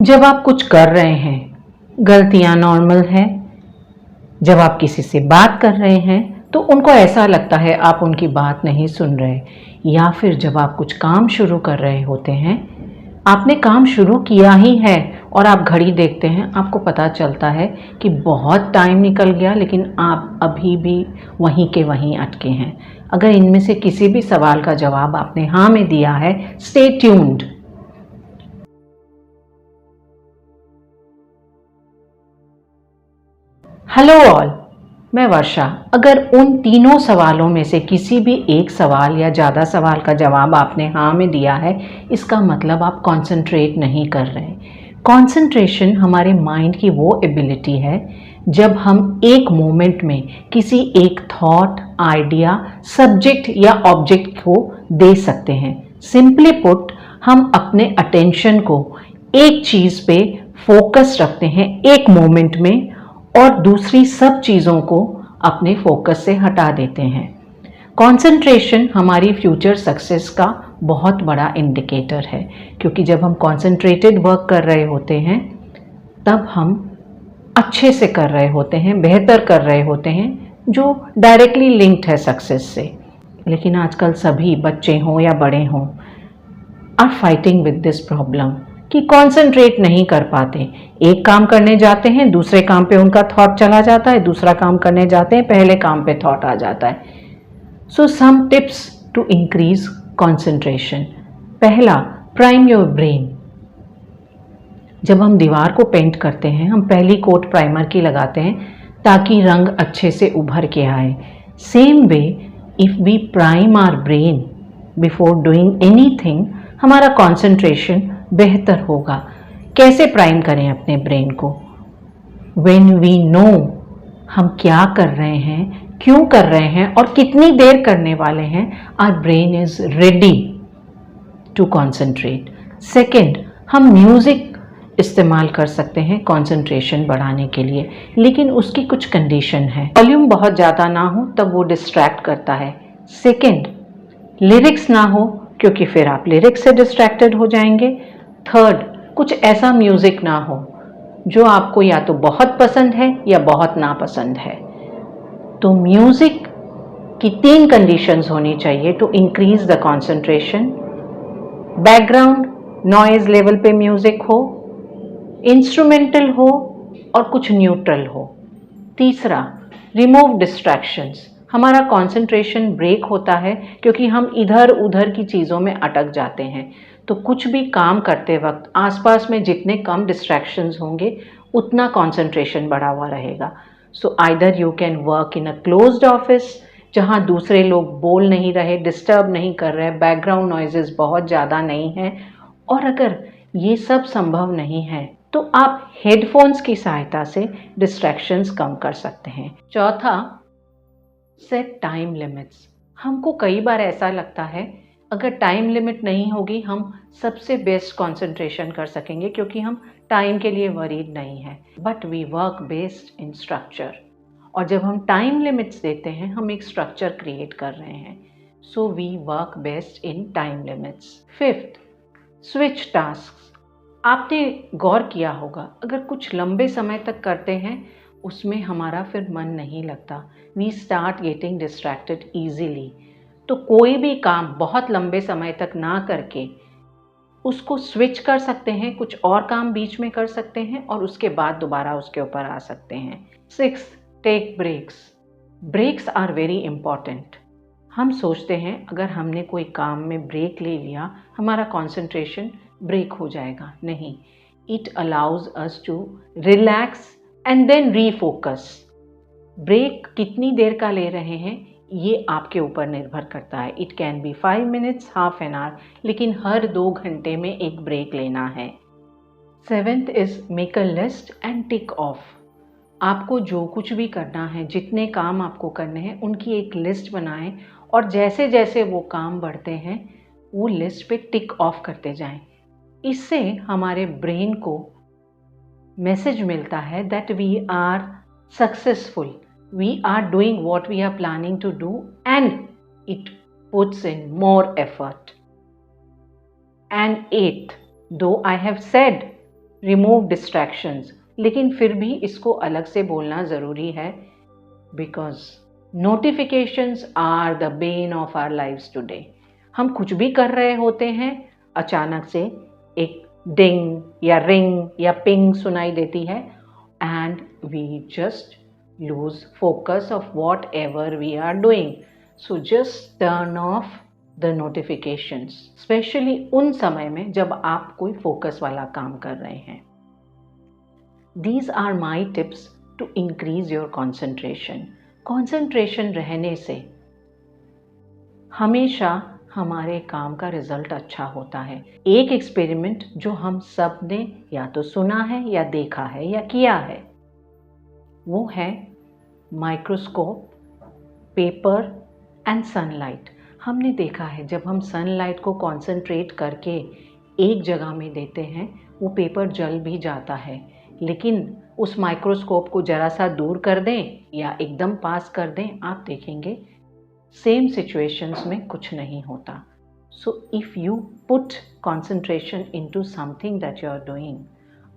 जब आप कुछ कर रहे हैं, गलतियां नॉर्मल है। जब आप किसी से बात कर रहे हैं तो उनको ऐसा लगता है आप उनकी बात नहीं सुन रहे, या फिर जब आप कुछ काम शुरू कर रहे होते हैं, आपने काम शुरू किया ही है और आप घड़ी देखते हैं, आपको पता चलता है कि बहुत टाइम निकल गया लेकिन आप अभी भी वहीं के वहीं अटके हैं। अगर इनमें से किसी भी सवाल का जवाब आपने हाँ में दिया है, स्टे ट्यून्ड। हेलो ऑल, मैं वर्षा। अगर उन तीनों सवालों में से किसी भी एक सवाल या ज़्यादा सवाल का जवाब आपने हाँ में दिया है, इसका मतलब आप कंसंट्रेट नहीं कर रहे। कंसंट्रेशन हमारे माइंड की वो एबिलिटी है जब हम एक मोमेंट में किसी एक थॉट, आइडिया, सब्जेक्ट या ऑब्जेक्ट को दे सकते हैं। सिंपली पुट, हम अपने अटेंशन को एक चीज़ पे फोकस रखते हैं एक मोमेंट में और दूसरी सब चीज़ों को अपने फोकस से हटा देते हैं। कंसंट्रेशन हमारी फ्यूचर सक्सेस का बहुत बड़ा इंडिकेटर है, क्योंकि जब हम कंसंट्रेटेड वर्क कर रहे होते हैं तब हम अच्छे से कर रहे होते हैं, बेहतर कर रहे होते हैं, जो डायरेक्टली लिंक्ड है सक्सेस से। लेकिन आजकल सभी बच्चे हों या बड़े हों are fighting with this problem कि कॉन्सेंट्रेट नहीं कर पाते। एक काम करने जाते हैं, दूसरे काम पे उनका थॉट चला जाता है, दूसरा काम करने जाते हैं, पहले काम पे थॉट आ जाता है। So some tips to increase concentration. पहला, प्राइम योर ब्रेन। जब हम दीवार को पेंट करते हैं, हम पहली कोट प्राइमर की लगाते हैं ताकि रंग अच्छे से उभर के आए। Same way, if we prime our brain before doing anything, हमारा कंसंट्रेशन बेहतर होगा। कैसे प्राइम करें अपने ब्रेन को? व्हेन वी नो हम क्या कर रहे हैं, क्यों कर रहे हैं और कितनी देर करने वाले हैं, our brain is ready to concentrate. Second, हम म्यूजिक इस्तेमाल कर सकते हैं कंसंट्रेशन बढ़ाने के लिए, लेकिन उसकी कुछ कंडीशन है। वॉल्यूम बहुत ज़्यादा ना हो, तब वो डिस्ट्रैक्ट करता है। सेकेंड, लिरिक्स ना हो, क्योंकि फिर आप लिरिक्स से डिस्ट्रैक्टेड हो जाएंगे। थर्ड, कुछ ऐसा म्यूज़िक ना हो जो आपको या तो बहुत पसंद है या बहुत नापसंद है। तो म्यूज़िक की 3 कंडीशंस होनी चाहिए to increase the concentration. Background noise level पे म्यूज़िक हो, इंस्ट्रूमेंटल हो और कुछ न्यूट्रल हो। तीसरा, रिमूव डिस्ट्रैक्शंस। हमारा कंसंट्रेशन ब्रेक होता है क्योंकि हम इधर उधर की चीज़ों में अटक जाते हैं। तो कुछ भी काम करते वक्त आसपास में जितने कम डिस्ट्रैक्शंस होंगे उतना कंसंट्रेशन बढ़ा हुआ रहेगा। So either you can work in a closed office जहाँ दूसरे लोग बोल नहीं रहे, डिस्टर्ब नहीं कर रहे, बैकग्राउंड नॉइजेस बहुत ज़्यादा नहीं हैं। और अगर ये सब संभव नहीं है तो आप हेडफोन्स की सहायता से डिस्ट्रैक्शंस कम कर सकते हैं। चौथा, सेट टाइम लिमिट्स। हमको कई बार ऐसा लगता है अगर टाइम लिमिट नहीं होगी हम सबसे बेस्ट कंसंट्रेशन कर सकेंगे क्योंकि हम टाइम के लिए वरीड नहीं है। But we work based in structure, और जब हम टाइम लिमिट्स देते हैं हम एक स्ट्रक्चर क्रिएट कर रहे हैं। So we work best in time limits. Fifth, switch task. आपने गौर किया होगा अगर कुछ लंबे समय तक करते हैं उसमें हमारा फिर मन नहीं लगता। We start getting distracted easily. तो कोई भी काम बहुत लंबे समय तक ना करके उसको स्विच कर सकते हैं, कुछ और काम बीच में कर सकते हैं और उसके बाद दोबारा उसके ऊपर आ सकते हैं। Sixth, take breaks. Breaks are very important. हम सोचते हैं अगर हमने कोई काम में ब्रेक ले लिया हमारा कंसंट्रेशन ब्रेक हो जाएगा। नहीं, it allows us to relax and then refocus. Break कितनी देर का ले रहे हैं ये आपके ऊपर निर्भर करता है। It can be 5 minutes, half an hour, लेकिन हर 2 घंटे में एक ब्रेक लेना है। Seventh is make a list and tick of. आपको जो कुछ भी करना है, जितने काम आपको करने हैं उनकी एक लिस्ट बनाएं और जैसे जैसे वो काम बढ़ते हैं वो लिस्ट पे टिक ऑफ करते जाएं। इससे हमारे ब्रेन को मैसेज मिलता है that we are successful, we are doing what we are planning to do and it puts in more effort. And at, though I have said remove distractions, लेकिन फिर भी इसको अलग से बोलना ज़रूरी है, because notifications are the bane of our lives today. हम कुछ भी कर रहे होते हैं, अचानक से एक डिंग या रिंग या पिंग सुनाई देती है, and we just lose focus of whatever we are doing. So just turn off the notifications, especially उन समय में जब आप कोई फोकस वाला काम कर रहे हैं. These are my tips to increase your concentration. Concentration रहने से हमेशा हमारे काम का रिजल्ट अच्छा होता है. एक एक्सपेरिमेंट जो हम सब ने या तो सुना है या देखा है या किया है, वो है माइक्रोस्कोप, पेपर एंड सनलाइट. हमने देखा है जब हम सनलाइट को कॉन्सेंट्रेट करके एक जगह में देते हैं, वो पेपर जल भी जाता है, लेकिन उस माइक्रोस्कोप को ज़रा सा दूर कर दें या एकदम पास कर दें, आप देखेंगे सेम सिचुएशंस में कुछ नहीं होता. So if you put concentration into something that you are doing,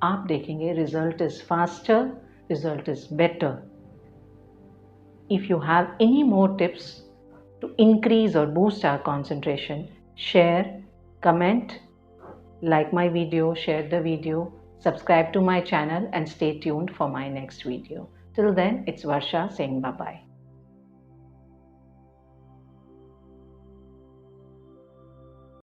आप देखेंगे result is faster, result is better. If you have any more tips to increase or boost our concentration, share, comment, like my video, share the video, subscribe to my channel and stay tuned for my next video. Till then, it's Varsha saying bye-bye.